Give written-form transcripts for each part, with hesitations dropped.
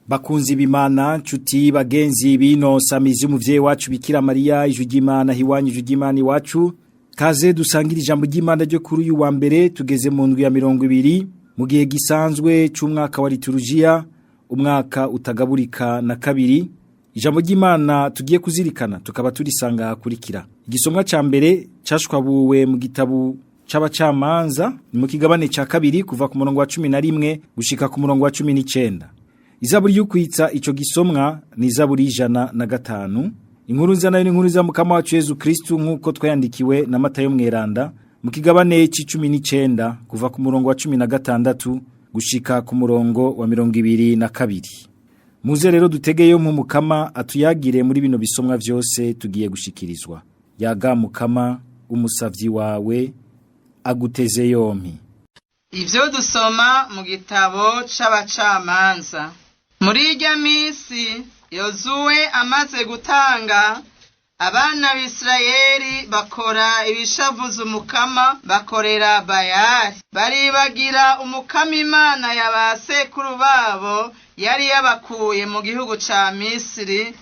Bakunzi b'Imana, nshuti bagenzi bino samizi umuvyeyi wacu Bikira Mariya, ijwi ry'Imana hiwanyu, ijwi ry'Imana iwacu. Kaze dusangira ijambo ry'Imana ryo kuri uyu wa mbere, tugeze mu ndwi ya 20 mu gihe gisanzwe c'umwaka wa liturujia, umwaka utagaburika na kabiri. Ijambo ry'Imana tugiye kuzirikana tukaba turisanga hakurikira. Igisomwa ca mbere cashwabuwe mu gitabu c'abacamanza ni mu kigabane ca kabiri kuva ku murongo wa 11 gushika ku murongo wa 19. Izaburi y'ukwitsa ico gisomwa ni izaburi 105. Inkuru nzana y'inkuru za mukama wacu Yesu Kristu nkuko twayandikiwe na Matayo mweranda mu kigabane c'19 kuva ku murongo wa 16 gushika ku murongo wa 22. Muze rero dutegeyo mu mukama atuyagire muri bino bisomwa vyose tugiye gushikirizwa. Yaga mukama umusavyi wawe aguteze yompi. Ivyo dusoma mu gitabo c'abacamanza. Muri irya misi Yozuwe amaze gutanga, abana b'Isirayeli bakora ibishavuza umukama, bakorera Bayali. Baribagira umukama Imana ya basekuru babo yari yabakuye mu gihugu ca Misiri,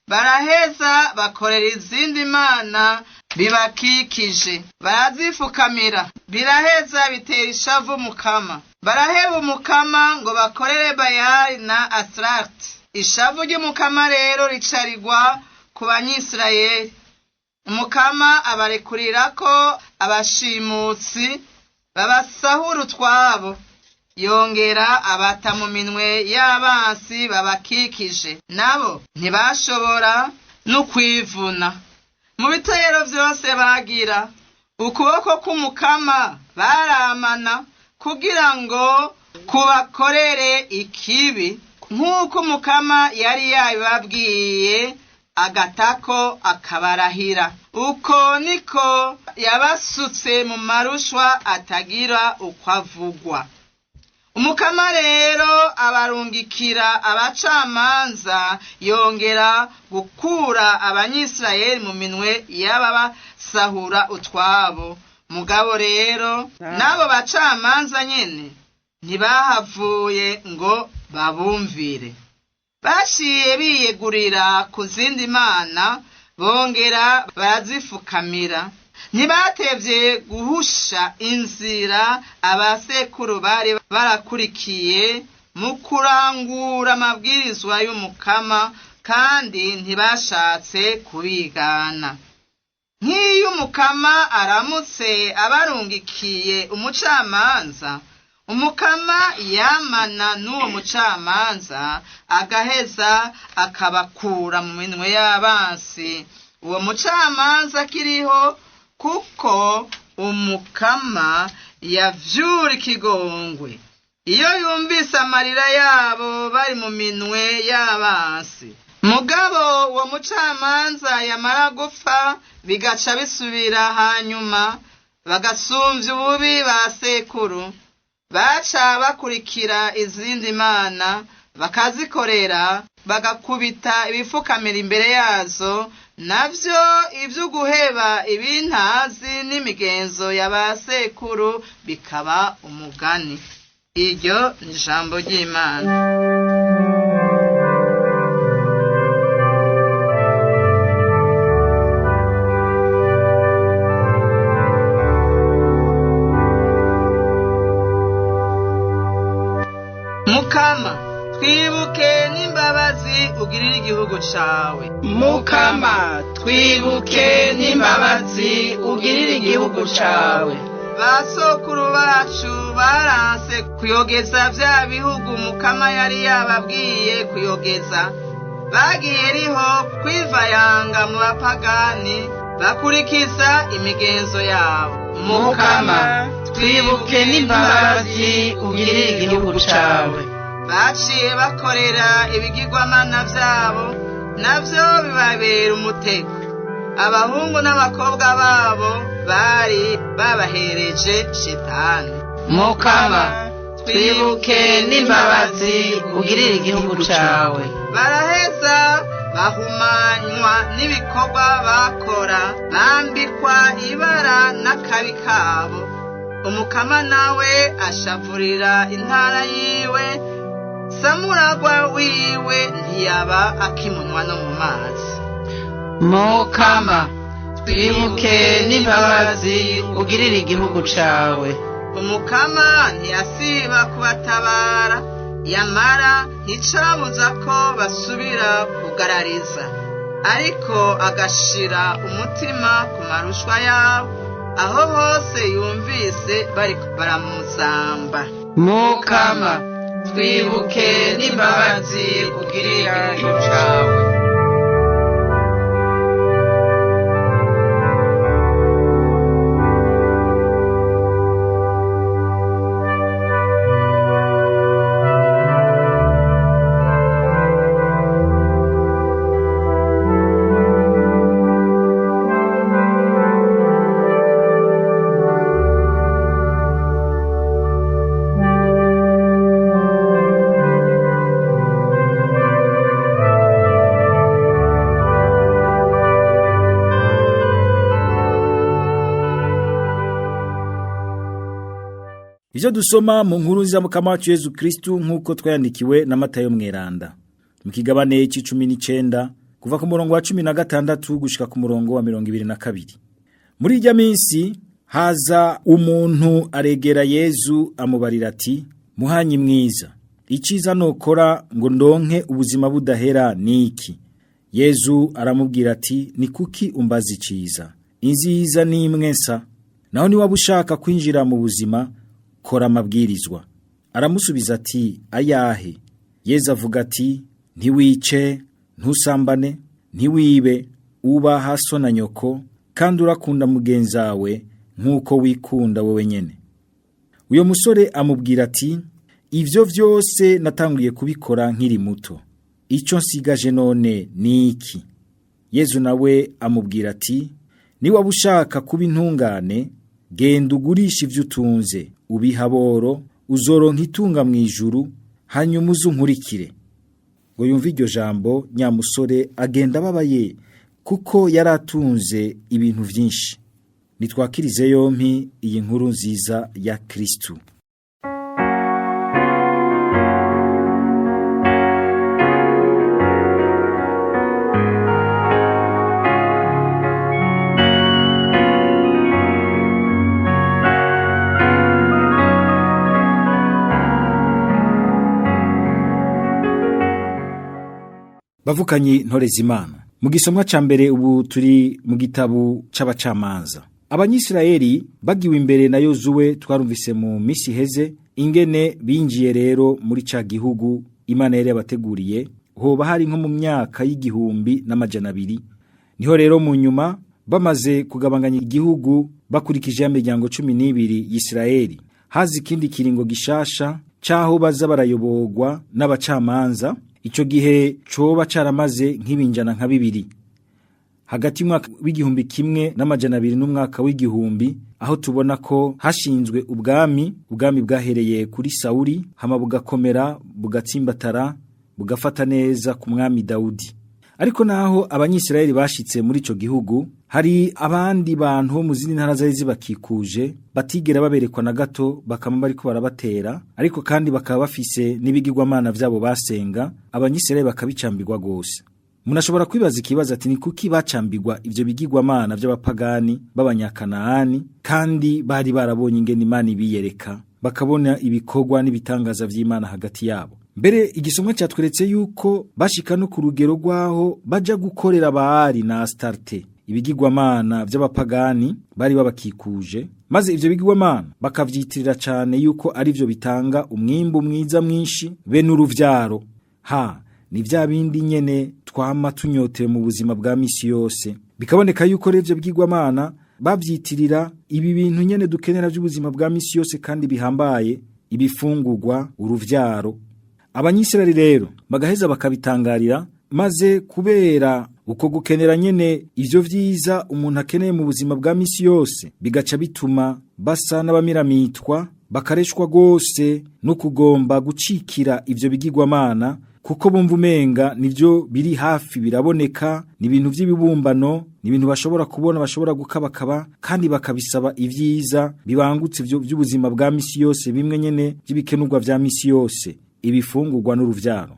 baraheza bakorera izindi mana bibakikije, barazifukamira, biraheza bitera ishavu umukama. Baraheba umukama ngo bakorere Bayali na Astarati. Ishavu ry'umukama rero ricarigwa ku banyisirayeli. Umukama abarekurira ko abashimutsi babasahura utwabo, yongera abata mu minwe y'abansi babakikije, nabo ntibashobora no kwivuna. Mu bitero vyose bagira, ukuboko k'umukama baramana kugira ngo kubakorere ikibi, nk'uko umukama yari yabibabwiye, agatako akabarahira. Uko niko yabasutse mu marushwa atagira uko avugwa. Umukama rero abarungikira abacamanza, yongera gukura abanyisirayeli mu minwe y'ababasahura utwabo. Mugabo rero nabo bacamanza nyene ntibahavuye ngo babumvire. Bashiye biyegurira ku zindi mana, bongera barazifukamira. Ntibatevye guhusha inzira abasekuru bari barakurikiye mu kurangura amabwirizwa y'umukama, kandi ntibashatse kubigana. Nk'iyo umukama aramutse abarungikiye umucamanza, umukama yamana n'uwo mucamanza, agaheza akabakura mu minwe y'abansi. Uwo mucamanza akiriho, kuko umukama yavyura ikigongwe iyo yumvise amarira yabo bari mu minwe y'abansi. Mugabo uwo mucamanza yamara gupfa, bigaca bisubira hanyuma bagasumvya ububi basekuru, baca bakurikira izindi mana bakazikorera, bagakubita ibifukamira imbere yazo, navyo ivyo guheba ibintazi n'imigenzo y'abasekuru bikaba umugani. Iryo ni ijambo ry'Imana. Mukama, twibuke n'imbabazi ugirira igihugu cawe. Mukama, twibuke n'imbabazi ugirira igihugu cawe. Basokuru bacu baranse kuyogeza vya bihugu Mukama yari yababwiye kuyogeza. Bagiye riho kwivayanga mu bapagani, bakurikiza imigenzo yabo. Mukama, twibuke n'imbabazi ugirira igihugu cawe. Baciye bakorera ibigirwamana vyabo, navyo bibabera umutego. Abahungu n'abakobwa babo bari babahereje Shetani. Mukama, twibuke n'imbabazi ugirira igihugu cawe. Baraheza bahumanywa n'ibikorwa bakora, bambikwa ibara n'akabi kabo. Umukama nawe ashavurira intara yiwe, samuragwa wiwe ntiyaba akimunwa no mu mazi. Mukama twibuke n'imbabazi ugirira igihugu cawe. Umukama ntiyasiba kubatabara, yamara nticabuza ko basubira kugarariza, ariko agashira umutima ku marushwa yabo aho hose yumvise bari baramuzamba. Mukama twibuke n'imbabazi ugirira igihugu cawe. Ivyo dusoma mu nkuru nziza mukama wacu Yesu Kristu nkuko twayandikiwe na Matayo mweranda. Mu kigabane c'19 kuva ku murongo wa 16 gushika ku murongo wa 22. Muri irya minsi haza umuntu aregera Yesu amubarira ati, muhanyi mwiza, iciza nokora ngo ndonke ubuzima budahera niki? Yesu aramubwira ati, ni kuki umbaza iciza? Inziza ni imwe nsa, naho ni wabushaka kwinjira mu buzima kora amabwirizwa. Aramusubiza ati, ayahe? Yesu avuga ati, ntiwice, ntusambane, ntiwibe, ubaha so na nyoko, kandi urakunda mugenzi wawe nk'uko wikunda wowe nyene. Uyo musore amubwira ati, ivyo vyose natanguye kubikora nkiri muto, ico nsigaje none ni iki? Yesu nawe amubwira ati, niba ushaka kuba intungane, genda ugurisha ivyo utunze, ubihaboro, uzoronka itunga mu ijuru, hanyuma uzunkurikire. Ngo yumva iryo jambo, nyamusore agenda ababaye kuko yaratunze ibintu vyinshi. Nitwakirize yompi iyi nkuru nziza ya Kristu. Bavukanyi ntoreza Imana. Mu gisomwa ca mbere ubu turi mu gitabu c'abacamanza. Abanyisirayeli bagiwe imbere na Yozuwe twarumvise mu misi heze ingene binjiye rero muri ca gihugu Imana yari yabateguriye, hoba hari nko mu myaka y'igihumbi n'amajana 2. Niho rero mu nyuma bamaze kugabanganya igihugu bakurikije ya miryango 12 y'Isirayeli, hazi ikindi kiringo gishasha caho baza barayoborwa n'abacamanza. Ico gihe coba caramaze nk'ibinjana nka 2 hagati mwaka w'igihumbi kimwe n'amajana 2 n'umwaka w'igihumbi, aho tubona ko hashinzwe ubwami bwahereye kuri Sauli, hama bugakomera bugatsimbatara bugafata neza ku mwami Daudi. Ariko naho abanyisirayeli bashitse muri ico gihugu, hari abandi bantu mu zindi ntara zari zibakikuje batigera baberekwa na gato, bakama bariko barabatera, ariko kandi bakaba bafise n'ibigirwamana vyabo basenga. Abanyisirayeli bakabicambirwa gose. Munashobora kwibaza ikibazo ati, ni kuki bacambirwa ivyo bigirwamana vy'abapagani b'abanyakanaani kandi bari barabonye ingene Imana ibiyereka, bakabona ibikorwa n'ibitangaza vy'Imana hagati yabo? Mbere igisomwa cyatweretse yuko bashika no ku rugero rwaho baja gukorera Baali na Astarte, ibigirwamana vy'abapagani bari babakikuje, maze ivyo bigirwamana bakavyitirira cane yuko ari vyo bitanga umwimbu mwiza mwinshi be n'uruvyaro. Ni vya bindi nyene twama tunyotewe mu buzima bwa misi yose. Bikaboneka yuko revyo bigirwamana bavyitirira ibi bintu nyene dukenera by'ubuzima bwa misi yose kandi bihambaye, ibifungurwa, uruvyaro. Abanyisirayeli rero bagaheza bakabitangarira, maze kubera uko gukenera nyene ivyo vyiza umuntu akeneye mu buzima bwa misi yose, bigaca bituma basa n'abamiramitwa, bakareshwa gose no kugomba gucikira ivyo bigirwamana, kuko bumva umenga nivyo biri hafi biraboneka, ni ibintu vy'ibibumbano, ni ibintu bashobora kubona, bashobora gukabakaba, kandi bakabisaba ivyiza bibangutse vy'ubuzima bwa misi yose, bimwe nyene by'ibikenurwa vya misi yose. ibifungurwa n'uruvyaro.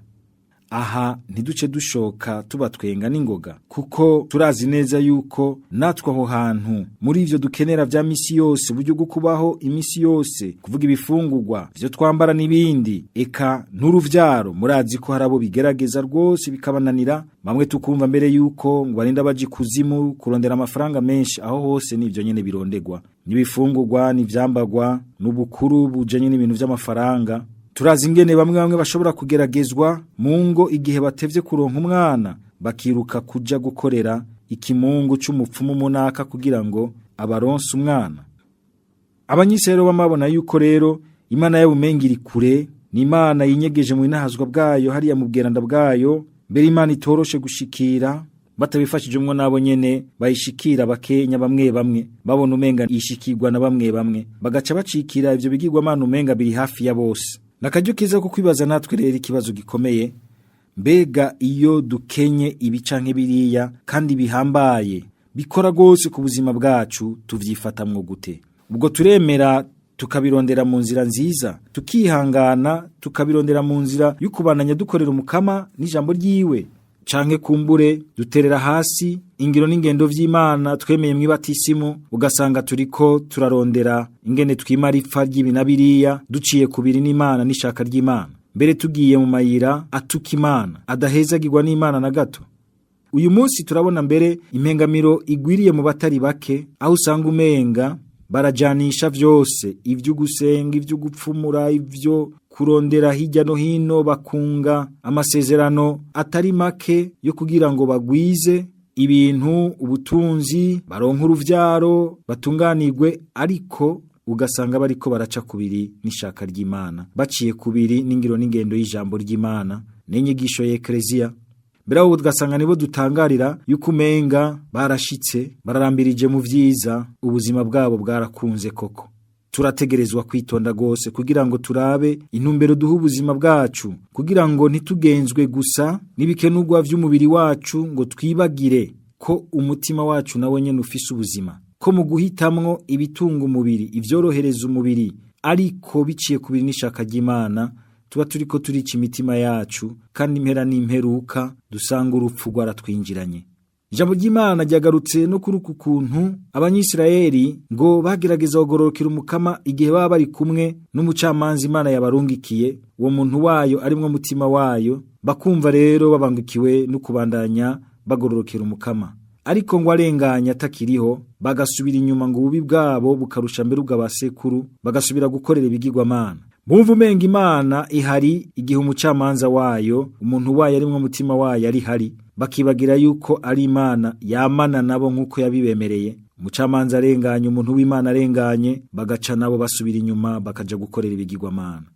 Aha ntiduce dushoka tubatwenga n'ingoga, kuko turazi neza yuko natwe aho hantu muri ivyo dukenera vya misi yose, uburyo bwo kubaho imisi yose, kuvuga ibifungurwa, ivyo twambara n'ibindi, eka n'uruvyaro, murazi ko harabo bigerageza rwose bikabananira, bamwe tukumva mbere yuko ngo barinda baje kuzimu kurondera amafaranga menshi. Aho hose n'ivyo nyene birondegwa, n'ibifungurwa, n'ivyambagwa, n'ubukuru bujanye n'ibintu vy'amafaranga. Turazi ingene bamwe bashobora kugeragezwa mu ngo igihe batevye kuronka umwana, bakiruka kuja gukorera ikimungu c'umupfumu munaka kugira ngo abaronse umwana. Abanyisero bamabona yuko rero Imana y'ubumenyi iri kure, ni Imana yinyegeje mu inahazwa bwayo hariya mu bweranda bwayo, mbere Imana itoroshe gushikira, batabifashijemwo nabo nyene bayishikira bakenya bamwe babona umenga ishikirwa na bamwe bagaca bacikira ivyo bigirwa Imana umenga biri hafi ya bose. Nakaryo kiza ko kwibaza natwe rero ikibazo gikomeye, mbega iyo dukenye ibi canke biriya kandi bihambaye bikora gose ku buzima bwacu, tuvyifatamwo gute? Ubwo turemera tukabirondera mu nzira nziza, tukihangana tukabirondera mu nzira y'ukubananya dukorera umukama n'ijambo ryiwe, canke kumbure duterera hasi ingiro n'ingendo vy'Imana twemeye mwibatisimu, ugasanga turiko turarondera ingene twimara ipfa ry'ibinabiriya duciye kubiri n'Imana n'ishaka ry'Imana, mbere tugiye mu mayira atuka Imana, adahezagirwa n'Imana na gato. Uyu munsi turabona mbere impengamiro igwiriye mu batari bake, aho usanga umenga barajanisha vyose, ivyo gusenga, ivyo gupfumura, ivyo kurondera hirya no hino, bakunga amasezerano atari make yo kugira ngo bagwize ibintu, ubutunzi, baronke uruvyaro, batunganirwe, ariko ugasanga bariko baraca kubiri n'ishaka ry'Imana, baciye kubiri n'ingiro n'ingendo y'ijambo ry'Imana n'inyigisho y'Ekleziya. Mbere aho ugasanga nibo dutangarira yuko umenga barashitse, bararambirije mu vyiza, ubuzima bwabo bwarakunze koko. Turategerezwa kwitonda gose kugira ngo turabe intumbero duha ubuzima bwacu, kugira ngo ntitugenzwe gusa n'ibikenurwa vy'umubiri wacu, ngo twibagire ko umutima wacu nawe nyene ufise ubuzima, ko mu guhitamwo ibitunga umubiri, ivyorohereza umubiri, ariko biciye kubiri n'ishaka ry'Imana, tuba turiko turica imitima yacu, kandi impera n'imperuka dusanga urupfu rwaratwinjiranye. Ijambo ry'Imana ryagarutse no kuri uku kuntu Abanyisirayeli ngo bagerageza kugororokera umukama igihe baba bari kumwe n'umucamanza Imana yabarungikiye, uwo muntu wayo arimwo mutima wayo, bakumva rero babangukiwe no kubandanya bagororokera umukama. Ariko ngo arenganya atakiriho, bagasubira inyuma ngo ububi bwabo bukarusha mbere ubw'abasekuru, bagasubira gukorera ibigirwamana. Bumva umenga Imana ihari igihe umucamanza wayo, umuntu wayo arimwo mutima wayo ari hari, bakibagira yuko ari Imana yamana nabo nk'uko yabibemereye. Umucamanza arenganye, umuntu w'Imana arenganye, bagaca nabo basubira inyuma bakaja gukorera ibigirwamana.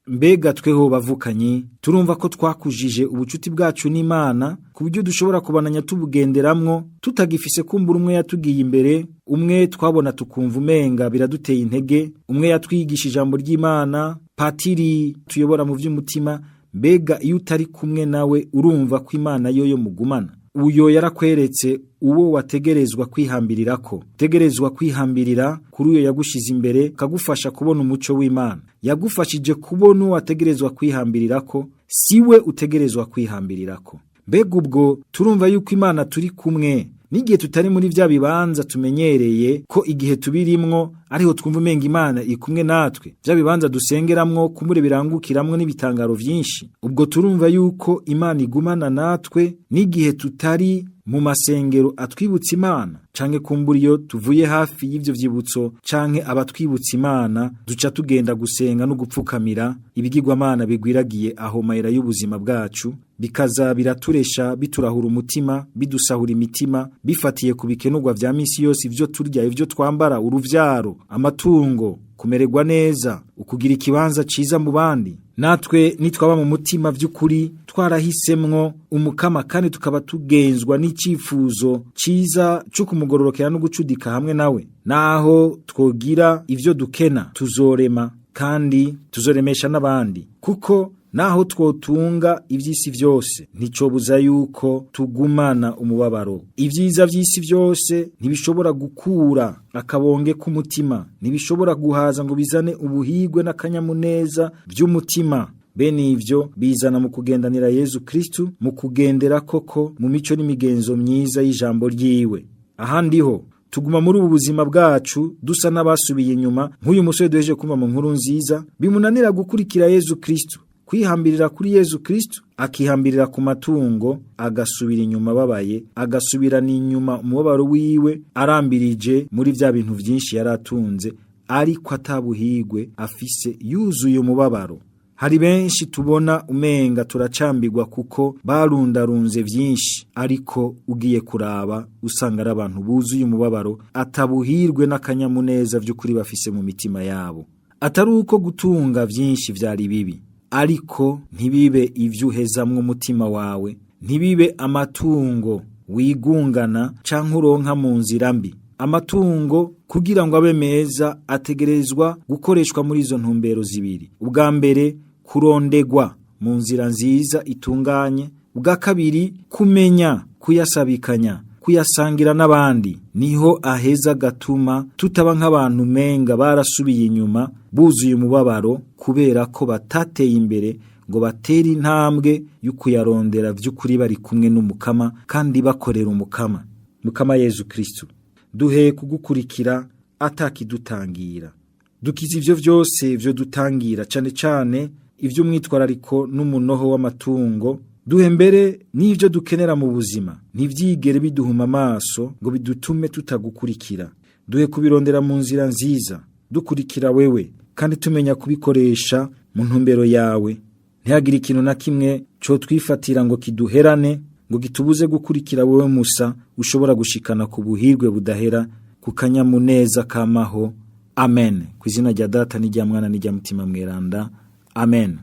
Mbega tweho bavukanyi, turumva ko twakujije ubucuti bwacu n'Imana ku buryo dushobora kubananya tubugenderamwo, tutagifise kumbura umwe yatugiye imbere, umwe twabona tukumva umenga biraduteye intege, umwe yatwigisha ijambo ry'Imana, patiri tuyobora mu vy'umutima. Mbega iyo utari kumwe nawe urumva ko Imana yoyo mugumana. Uyo yarakweretse uwo wategerezwa kwihambirirako, tegerezwa kwihambirira kuri uyo yagushize imbere, kagufasha kubona umuco w'Imana. Yagufashije kubona uwo wategerezwa kwihambirirako, siwe utegerezwa kwihambirirako. Mbega ubwo turumva yuko Imana turi kumwe, n'igihe tutari muri vya bibanza tumenyereye ko igihe tubirimwo ariho twumva umenga Imana iri kumwe natwe, vya bibanza dusengeramwo kumure birangukiramwo n'ibitangaro vyinshi. Ubwo turumva yuko Imana igumana natwe n'igihe tutari mu masengero atwibutsa Imana, canke kumbura iyo tuvuye hafi y'ivyo vyibutso canke abatwibutsa Imana, duca tugenda gusenga no gupfukamira ibigirwamana bigwiragiye aho mayira y'ubuzima bwacu, bikaza biraturesha, biturahura umutima, bidusahura imitima, bifatiye ku bikenurwa vya misi yose, ivyo turya, ivyo twambara, uruvyaro, amatungo, kumererwa neza, ukugira ikibanza ciza mu bandi. Natwe nitwaba mu mutima vy'ukuri twarahisemwo umukama, kandi tukaba tugenzwa n'icifuzo ciza cyo kumugororokera no gucudika hamwe nawe, naho twogira ivyo dukena tuzorema, kandi tuzoremesha n'abandi, kuko naho twotunga ivy'isi vyose nticobuza yuko tugumana umubabaro. Ivyiza vy'isi vyose ntibishobora gukura akabonge k'umutima, ntibishobora guhaza ngo bizane ubuhigwe n'akanyamuneza vy'umutima. Bene ivyo bizana mu kugendanira Yesu Kristo, mu kugendera koko mu mico n'imigenzo myiza y'ijambo ryiwe. Ahandiho tuguma muri ubu buzima bwacu dusa n'abasubiye inyuma, nk'uyu musore duheje kumva mu nkuru nziza, bimunanira gukurikira Yesu Kristo, kwihambirira kuri Yesu Kristo, akihambirira ku matungo, agasubira inyuma babaye, agasubirana inyuma umubabaro wiwe, arambirije muri vya bintu vyinshi yaratunze, ariko atabuhigwe afise, yuzuye umubabaro. Hari benshi tubona umenga turacambirwa kuko barundarunze vyinshi, ariko ugiye kuraba usanga ari abantu buzuye umubabaro, atabuhirwe n'akanyamuneza vy'ukuri bafise mu mitima yabo. Atari uko gutunga vyinshi vyari bibi, ariko ntibibe ivyo uhezamwo umutima wawe, ntibibe amatungo wigungana canke uronka mu nzira mbi. Amatungo kugira ngo abe meza ategerezwa gukoreshwa muri izo ntumbero zibiri. Ubwa mbere kurondegwa mu nzira nziza itunganye, ubwa kabiri kumenya kuyasabikanya, kuyasangira n'abandi, niho aheza gatuma tutaba nk'abantu menga barasubiye inyuma, buzuye umubabaro kubera ko batateye imbere ngo batere intambwe y'ukuyarondera vy'ukuri bari kumwe n'umukama kandi bakorera umukama. Mukama Yesu Kristo, duhe kugukurikira atakidutangira. Dukize ivyo vyose vyo dutangira, cane cane ivy'umwitwarariko n'umunoho w'amatungo. Duhe mbere n'ivyo dukenera mu buzima, ntivyigere biduhuma amaso ngo bidutume tutagukurikira. Duhe kubirondera mu nzira nziza, dukurikira wewe, kandi tumenya kubikoresha mu ntumbero yawe. Ntihagire ikintu na kimwe co twifatira ngo kiduherane, ngo gitubuze gukurikira wewe musa, ushobora gushikana ku buhirwe budahera, ku kanyamuneza kamaho. Amen. Kw'izina rya Data n'irya Mwana n'irya Mutima Mweranda. Amen.